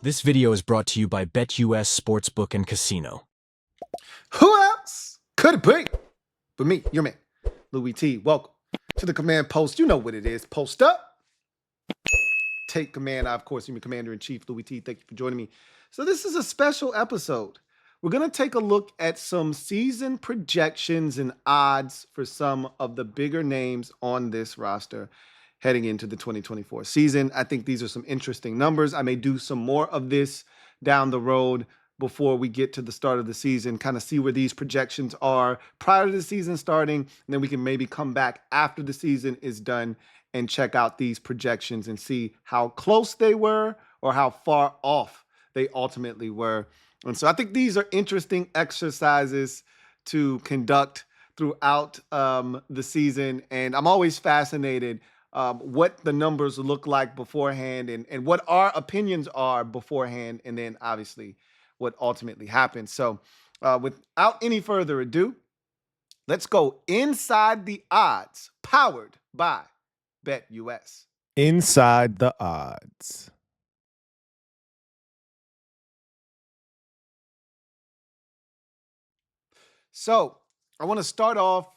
This video is brought to you by BetUS Sportsbook and Casino. Who else could it be but me, your man, Louie T. Welcome to the command post. You know what it is. Post up. Take command. I, of course, am your commander-in-chief, Louie T. Thank you for joining me. So this is a special episode. We're going to take a look at some season projections and odds for some of the bigger names on this roster heading into the 2024 season. I think these are some interesting numbers. I may do some more of this down the road before we get to the start of the season, kind of see where these projections are prior to the season starting, and then we can maybe come back after the season is done and check out these projections and see how close they were or how far off they ultimately were. And so I think these are interesting exercises to conduct throughout the season, and I'm always fascinated what the numbers look like beforehand and what our opinions are beforehand, and then obviously what ultimately happens. So without any further ado, let's go inside the odds, powered by BetUS. Inside the odds. So I want to start off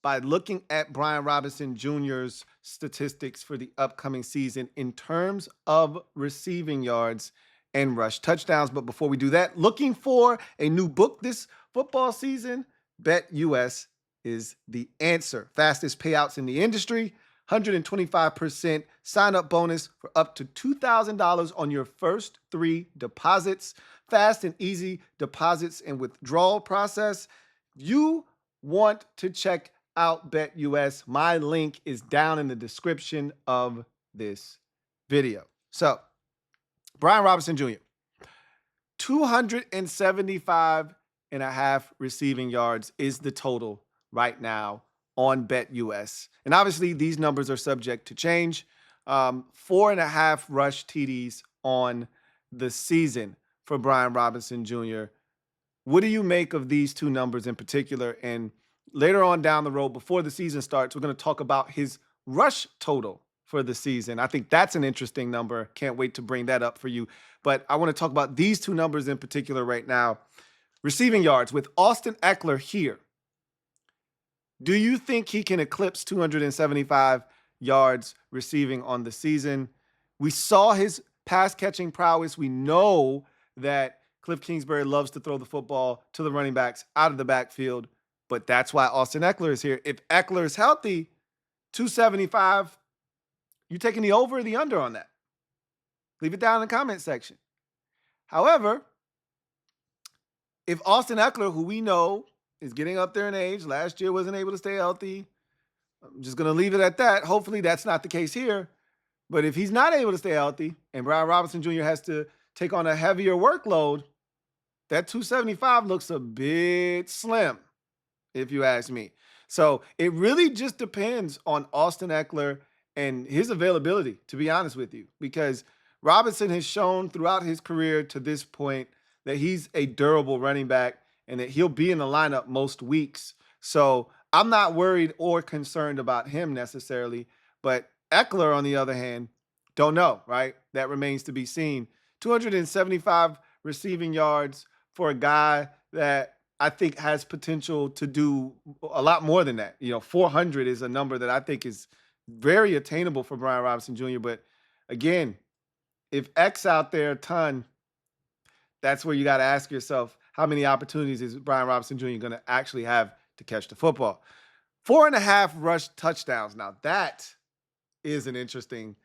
by looking at Brian Robinson Jr.'s statistics for the upcoming season in terms of receiving yards and rush touchdowns. But before we do that, looking for a new book this football season, BetUS is the answer. Fastest payouts in the industry, 125% sign-up bonus for up to $2,000 on your first 3 deposits. Fast and easy deposits and withdrawal process. You want to check out BetUS. My link is down in the description of this video. So, Brian Robinson Jr., 275.5 receiving yards is the total right now on BetUS. And obviously, these numbers are subject to change. 4.5 rush TDs on the season for Brian Robinson Jr. What do you make of these two numbers in particular? And later on down the road, before the season starts, we're going to talk about his rush total for the season. I think that's an interesting number. Can't wait to bring that up for you. But I want to talk about these two numbers in particular right now. Receiving yards with Austin Ekeler here. Do you think he can eclipse 275 yards receiving on the season? We saw his pass catching prowess. We know that Cliff Kingsbury loves to throw the football to the running backs out of the backfield, but that's why Austin Ekeler is here. If Ekeler is healthy, 275, you taking the over or the under on that? Leave it down in the comment section. However, if Austin Ekeler, who we know is getting up there in age, last year wasn't able to stay healthy, I'm just going to leave it at that. Hopefully that's not the case here. But if he's not able to stay healthy and Brian Robinson Jr. has to take on a heavier workload, that 275 looks a bit slim, if you ask me. So it really just depends on Austin Ekeler and his availability, to be honest with you, because Robinson has shown throughout his career to this point that he's a durable running back and that he'll be in the lineup most weeks. So I'm not worried or concerned about him necessarily. But Ekeler, on the other hand, don't know, right? That remains to be seen. 275 receiving yards for a guy that I think has potential to do a lot more than that. 400 is a number that I think is very attainable for Brian Robinson Jr. But again, if X out there a ton, that's where you got to ask yourself, how many opportunities is Brian Robinson Jr. going to actually have to catch the football? 4.5 rush touchdowns. Now that is an interesting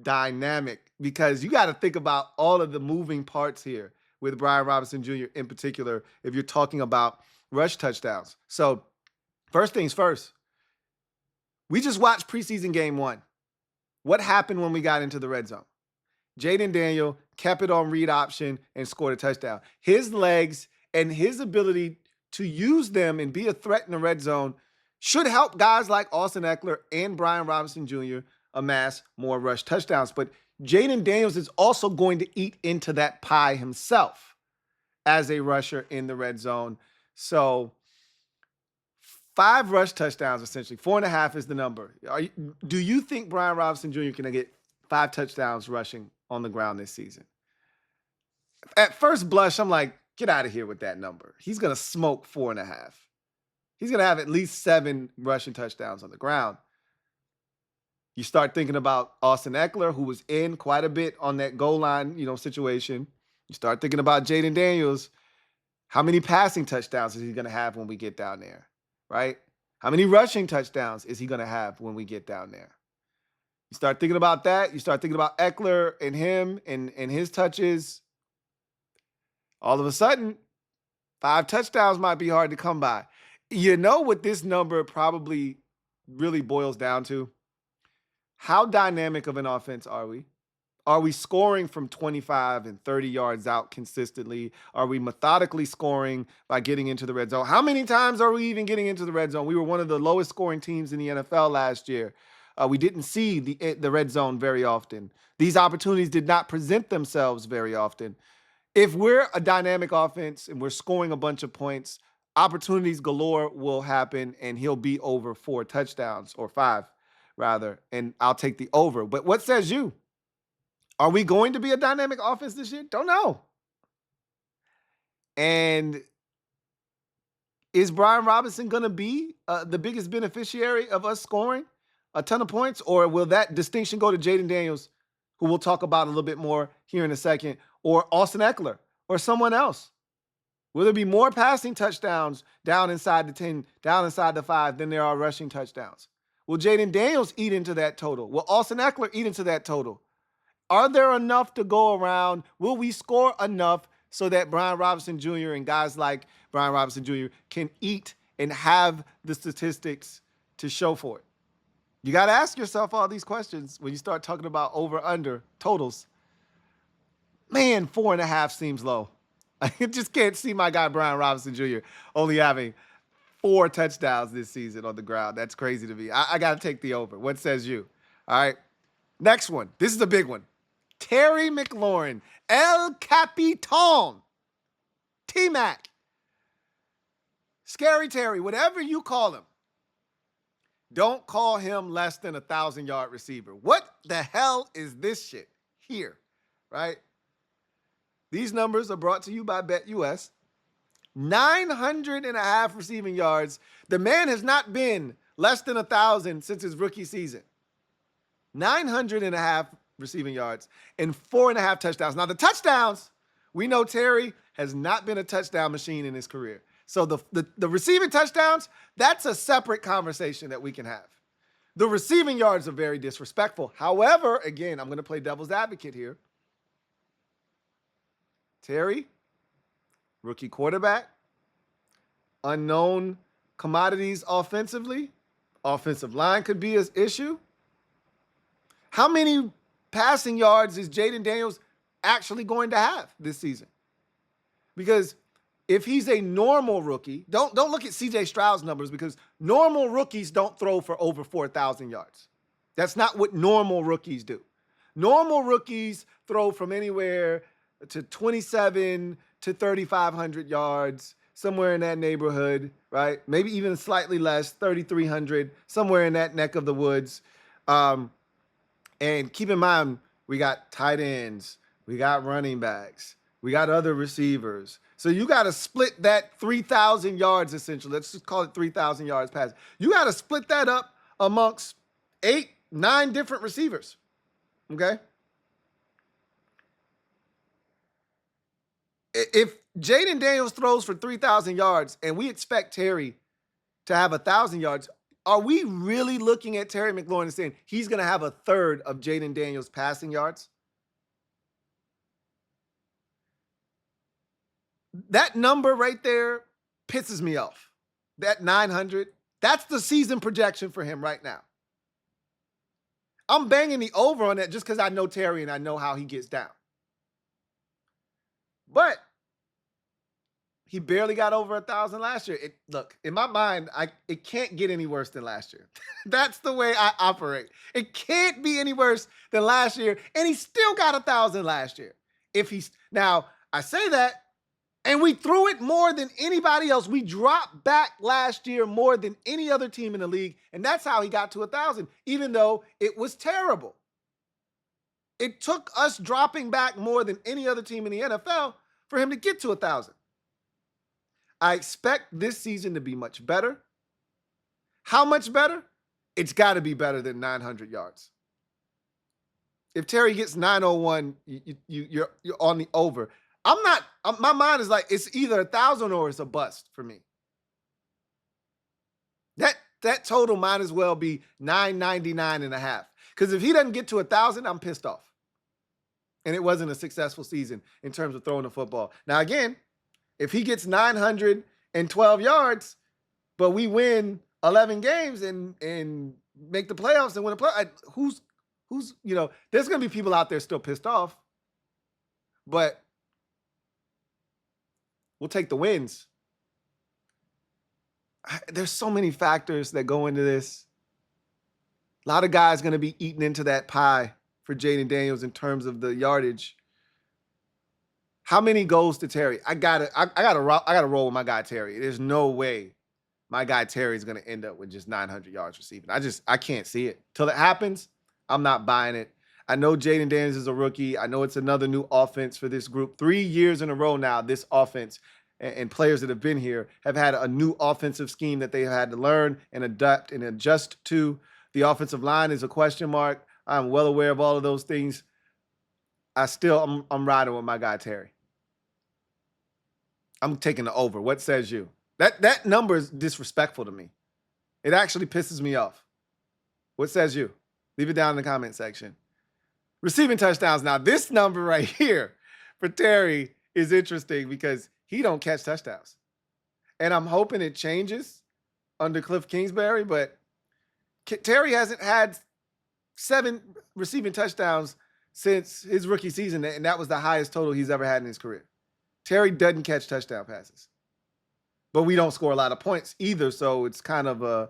dynamic because you got to think about all of the moving parts here with Brian Robinson Jr. in particular, if you're talking about rush touchdowns. So first things first, we just watched preseason game 1. What happened when we got into the red zone? Jaden Daniel kept it on read option and scored a touchdown. His legs and his ability to use them and be a threat in the red zone should help guys like Austin Ekeler and Brian Robinson Jr. amass more rush touchdowns. But Jaden Daniels is also going to eat into that pie himself as a rusher in the red zone. So 5 rush touchdowns, essentially. 4.5 is the number. Do you think Brian Robinson Jr. can get 5 touchdowns rushing on the ground this season? At first blush, I'm like, get out of here with that number. He's going to smoke 4.5. He's going to have at least 7 rushing touchdowns on the ground. You start thinking about Austin Eckler, who was in quite a bit on that goal line, situation. You start thinking about Jaden Daniels. How many passing touchdowns is he going to have when we get down there, right? How many rushing touchdowns is he going to have when we get down there? You start thinking about that. You start thinking about Eckler and him and his touches. All of a sudden, 5 touchdowns might be hard to come by. You know what this number probably really boils down to? How dynamic of an offense are we? Are we scoring from 25 and 30 yards out consistently? Are we methodically scoring by getting into the red zone? How many times are we even getting into the red zone? We were one of the lowest scoring teams in the NFL last year. We didn't see the red zone very often. These opportunities did not present themselves very often. If we're a dynamic offense and we're scoring a bunch of points, opportunities galore will happen, and he'll be over 4 touchdowns, or 5 rather, and I'll take the over. But what says you? Are we going to be a dynamic offense this year? Don't know. And is Brian Robinson going to be the biggest beneficiary of us scoring a ton of points, or will that distinction go to Jaden Daniels, who we'll talk about a little bit more here in a second, or Austin Eckler, or someone else? Will there be more passing touchdowns down inside the 10, down inside the 5 than there are rushing touchdowns? Will Jaden Daniels eat into that total? Will Austin Eckler eat into that total? Are there enough to go around? Will we score enough so that Brian Robinson Jr. and guys like Brian Robinson Jr. can eat and have the statistics to show for it? You got to ask yourself all these questions when you start talking about over-under totals. Man, 4.5 seems low. I just can't see my guy Brian Robinson Jr. only having 4 touchdowns this season on the ground. That's crazy to me. I got to take the over. What says you? All right. Next one. This is a big one. Terry McLaurin, El Capitan, T-Mac, Scary Terry, whatever you call him. Don't call him less than 1,000-yard receiver. What the hell is this shit here, right? These numbers are brought to you by BetUS. 900.5 receiving yards. The man has not been less than 1,000 since his rookie season. 900.5 receiving yards and 4.5 touchdowns. Now, the touchdowns, we know Terry has not been a touchdown machine in his career. So the receiving touchdowns, that's a separate conversation that we can have. The receiving yards are very disrespectful. However, again, I'm going to play devil's advocate here. Terry, rookie quarterback, unknown commodities offensively. Offensive line could be an issue. How many passing yards is Jaden Daniels actually going to have this season? Because if he's a normal rookie, don't look at C.J. Stroud's numbers, because normal rookies don't throw for over 4,000 yards. That's not what normal rookies do. Normal rookies throw from anywhere to 27 to 3,500 yards, somewhere in that neighborhood, right? Maybe even slightly less, 3,300, somewhere in that neck of the woods. And keep in mind, we got tight ends, we got running backs, we got other receivers. So you got to split that 3,000 yards, essentially. Let's just call it 3,000 yards pass. You got to split that up amongst 8, 9 different receivers, okay? If Jaden Daniels throws for 3,000 yards and we expect Terry to have 1,000 yards, are we really looking at Terry McLaurin and saying he's going to have a third of Jaden Daniels' passing yards? That number right there pisses me off. That 900, that's the season projection for him right now. I'm banging the over on that just because I know Terry and I know how he gets down. But he barely got over 1,000 last year. Look, in my mind, it can't get any worse than last year. That's the way I operate. It can't be any worse than last year, and he still got 1,000 last year. Now, I say that, and we threw it more than anybody else. We dropped back last year more than any other team in the league, and that's how he got to 1,000, even though it was terrible. It took us dropping back more than any other team in the NFL for him to get to 1,000. I expect this season to be much better. How much better? It's got to be better than 900 yards. If Terry gets 901, you're on the over. My mind is like, it's either 1,000 or it's a bust for me. That total might as well be 999 and a half. Because if he doesn't get to 1,000, I'm pissed off. And it wasn't a successful season in terms of throwing the football. Now, again, if he gets 912 yards, but we win 11 games and make the playoffs and win a play, who's there's going to be people out there still pissed off. But we'll take the wins. There's so many factors that go into this. A lot of guys going to be eating into that pie for Jaden Daniels in terms of the yardage. How many goes to Terry? I gotta roll with my guy Terry. There's no way my guy Terry is going to end up with just 900 yards receiving. I can't see it. Till it happens, I'm not buying it. I know Jaden Daniels is a rookie. I know it's another new offense for this group. 3 years in a row now, this offense and players that have been here have had a new offensive scheme that they had to learn and adapt and adjust to. The offensive line is a question mark. I'm well aware of all of those things. I'm riding with my guy Terry. I'm taking the over. What says you? That number is disrespectful to me. It actually pisses me off. What says you? Leave it down in the comment section. Receiving touchdowns. Now, this number right here for Terry is interesting because he don't catch touchdowns. And I'm hoping it changes under Cliff Kingsbury, but Terry hasn't had 7 receiving touchdowns since his rookie season, and that was the highest total he's ever had in his career. Terry doesn't catch touchdown passes. But we don't score a lot of points either, so it's kind of a,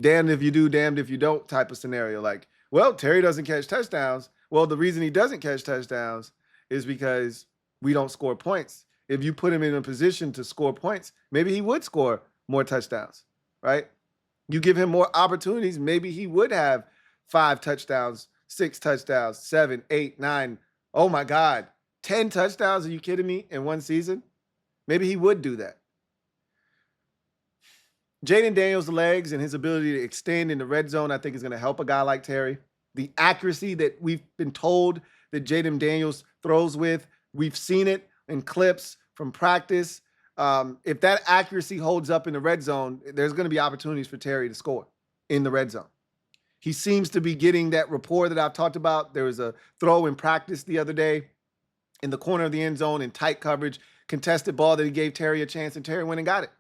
damned if you do, damned if you don't type of scenario. Like, well, Terry doesn't catch touchdowns. Well, the reason he doesn't catch touchdowns is because we don't score points. If you put him in a position to score points, maybe he would score more touchdowns, right? You give him more opportunities, maybe he would have 5 touchdowns, 6 touchdowns, 7, 8, 9. Oh my God, 10 touchdowns? Are you kidding me? In one season? Maybe he would do that. Jaden Daniels' legs and his ability to extend in the red zone, I think, is going to help a guy like Terry. The accuracy that we've been told that Jaden Daniels throws with, we've seen it in clips from practice. If that accuracy holds up in the red zone, there's going to be opportunities for Terry to score in the red zone. He seems to be getting that rapport that I've talked about. There was a throw in practice the other day in the corner of the end zone in tight coverage, contested ball that he gave Terry a chance, and Terry went and got it.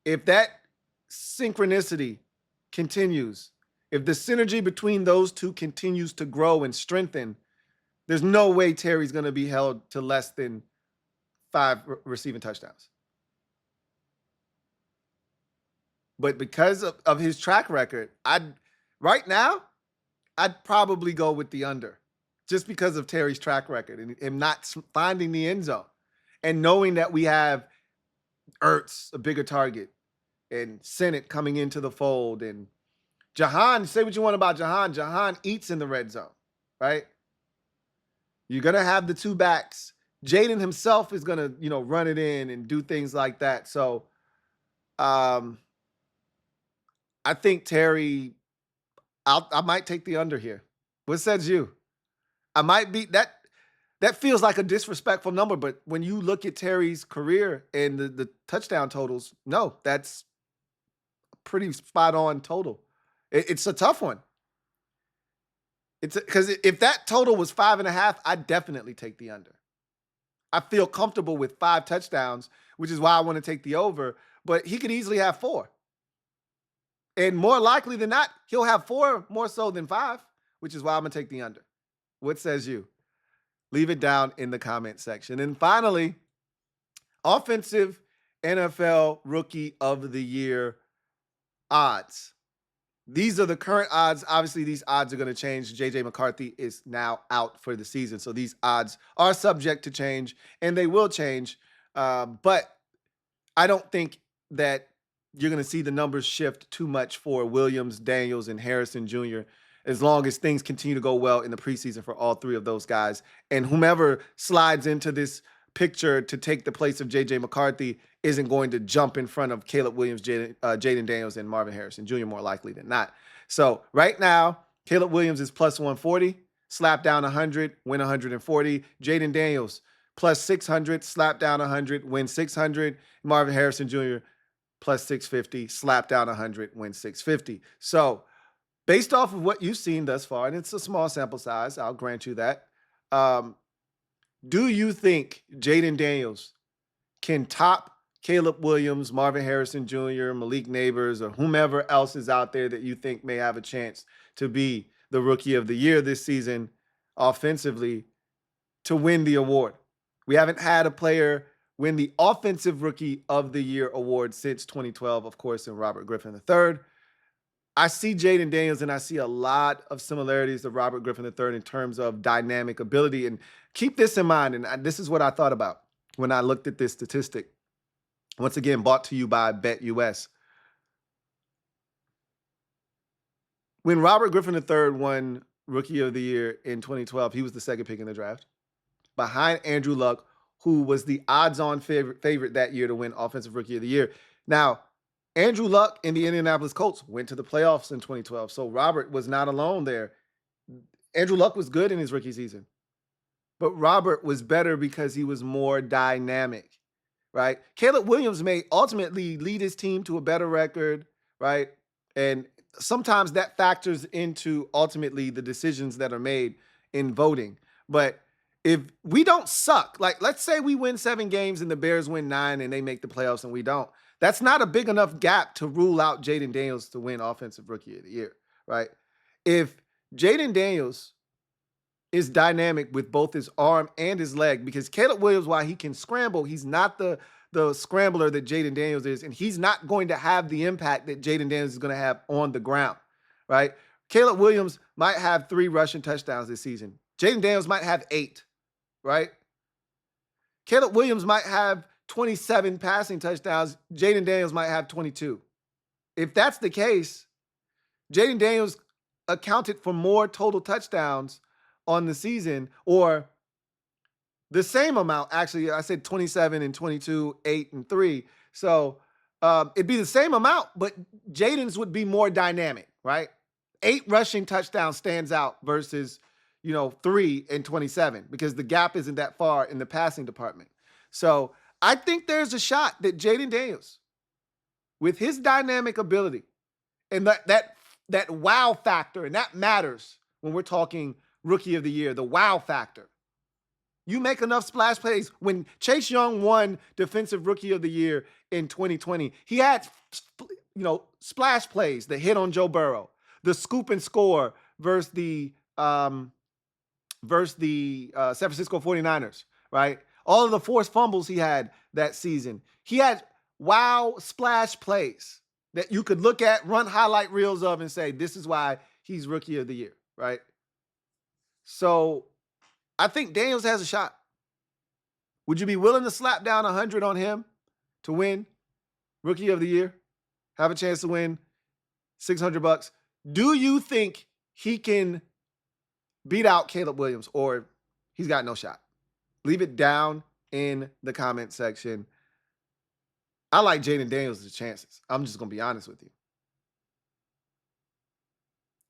If that synchronicity continues, if the synergy between those two continues to grow and strengthen, there's no way Terry's going to be held to less than 5 receiving touchdowns. But because of his track record, right now, I'd probably go with the under just because of Terry's track record and him not finding the end zone and knowing that we have Ertz, a bigger target, and Senate coming into the fold, and Jahan, say what you want about Jahan. Jahan eats in the red zone, right? You're going to have the 2 backs. Jaden himself is going to, run it in and do things like that. So I think Terry, I might take the under here. What says you? I might be that. That feels like a disrespectful number, but when you look at Terry's career and the touchdown totals, no, that's a pretty spot on total. It's a tough one. It's because if that total was 5.5, I'd definitely take the under. I feel comfortable with 5 touchdowns, which is why I want to take the over, but he could easily have 4. And more likely than not, he'll have 4 more so than 5, which is why I'm going to take the under. What says you? Leave it down in the comment section. And finally, offensive NFL Rookie of the Year odds. These are the current odds. Obviously, these odds are going to change. J.J. McCarthy is now out for the season. So these odds are subject to change, and they will change. But I don't think that you're going to see the numbers shift too much for Williams, Daniels, and Harrison Jr., as long as things continue to go well in the preseason for all three of those guys. And whomever slides into this picture to take the place of J.J. McCarthy isn't going to jump in front of Caleb Williams, Jaden Daniels, and Marvin Harrison Jr. more likely than not. So right now, Caleb Williams is plus 140, slap down 100, win 140. Jaden Daniels plus 600, slap down 100, win 600. Marvin Harrison Jr. plus 650, slap down 100, win 650. So based off of what you've seen thus far, and it's a small sample size, I'll grant you that, do you think Jaden Daniels can top Caleb Williams, Marvin Harrison Jr., Malik Neighbors, or whomever else is out there that you think may have a chance to be the Rookie of the Year this season offensively to win the award? We haven't had a player win the Offensive Rookie of the Year award since 2012, of course, in Robert Griffin III. I see Jaden Daniels, and I see a lot of similarities to Robert Griffin III in terms of dynamic ability. And keep this in mind, and this is what I thought about when I looked at this statistic. Once again, brought to you by BetUS. When Robert Griffin III won Rookie of the Year in 2012, he was the second pick in the draft, behind Andrew Luck, who was the odds-on favorite that year to win Offensive Rookie of the Year. Now, Andrew Luck and the Indianapolis Colts went to the playoffs in 2012, so Robert was not alone there. Andrew Luck was good in his rookie season, but Robert was better because he was more dynamic, right? Caleb Williams may ultimately lead his team to a better record, right? And sometimes that factors into ultimately the decisions that are made in voting. But if we don't suck, like let's say we win 7 games and the Bears win 9 and they make the playoffs and we don't, that's not a big enough gap to rule out Jaden Daniels to win Offensive Rookie of the Year, right? If Jaden Daniels is dynamic with both his arm and his leg, because Caleb Williams, while he can scramble, he's not the scrambler that Jaden Daniels is, and he's not going to have the impact that Jaden Daniels is going to have on the ground, right? Caleb Williams might have 3 rushing touchdowns this season. Jaden Daniels might have 8, right? Caleb Williams might have 27 passing touchdowns. Jaden Daniels might have 22. If that's the case, Jaden Daniels accounted for more total touchdowns on the season, or the same amount. Actually, I said 27 and 22, 8 and 3. So it'd be the same amount, but Jaden's would be more dynamic, right? 8 rushing touchdowns stands out versus, 3 and 27, because the gap isn't that far in the passing department. So I think there's a shot that Jaden Daniels, with his dynamic ability and that wow factor, and that matters when we're talking Rookie of the Year, the wow factor. You make enough splash plays. When Chase Young won Defensive Rookie of the Year in 2020, he had, splash plays, the hit on Joe Burrow, the scoop and score versus the San Francisco 49ers, right? All of the forced fumbles he had that season. He had wow splash plays that you could look at, run highlight reels of, and say, this is why he's Rookie of the Year, right? So I think Daniels has a shot. Would you be willing to slap down 100 on him to win Rookie of the Year? Have a chance to win $600? Do you think he can beat out Caleb Williams, or he's got no shot? Leave it down in the comment section. I like Jaden Daniels' chances. I'm just going to be honest with you.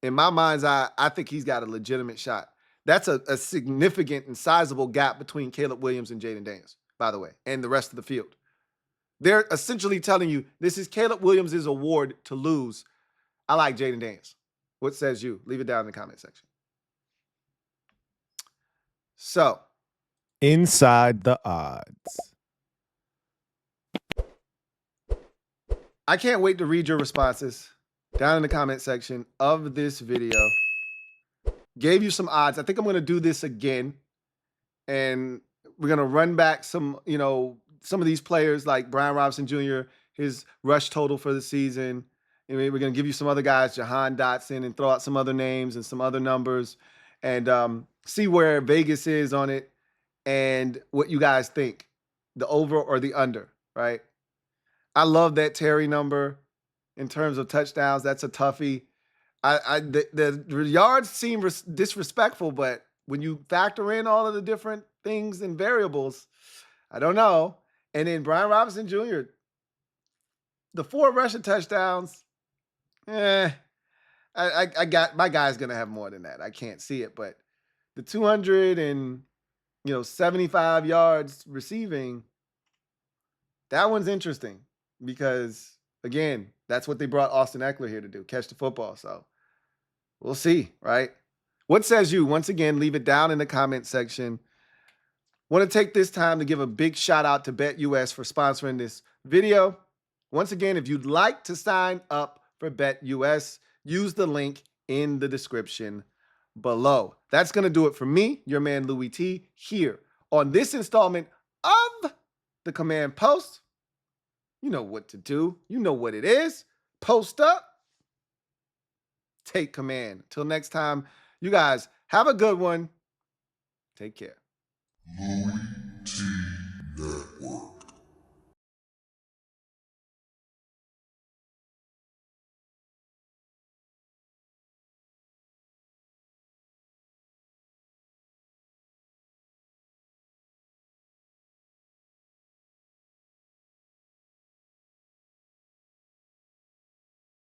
In my mind's eye, I think he's got a legitimate shot. That's a significant and sizable gap between Caleb Williams and Jaden Daniels, by the way, and the rest of the field. They're essentially telling you this is Caleb Williams' award to lose. I like Jaden Daniels. What says you? Leave it down in the comment section. So, Inside the odds. I can't wait to read your responses down in the comment section of this video. Gave you some odds. I think I'm going to do this again. And we're going to run back some of these players like Brian Robinson Jr., his rush total for the season. And we're going to give you some other guys, Jahan Dotson, and throw out some other names and some other numbers and see where Vegas is on it and what you guys think, the over or the under, right? I love that Terry number in terms of touchdowns. That's a toughie. The yards seem disrespectful, but when you factor in all of the different things and variables, I don't know. And then Brian Robinson Jr., the 4 rushing touchdowns, I got my guy's gonna have more than that. I can't see it, but the 275 yards receiving, that one's interesting because again, that's what they brought Austin Eckler here to do, catch the football. So we'll see, right? What says you? Once again, leave it down in the comment section. Want to take this time to give a big shout out to BetUS for sponsoring this video. Once again, if you'd like to sign up for BetUS, use the link in the description below. That's going to do it for me, your man Louie T, here on this installment of the Command Post. You know what to do. You know what it is. Post up. Take command. Till next time, you guys have a good one. Take care. LouieTeeNetwork.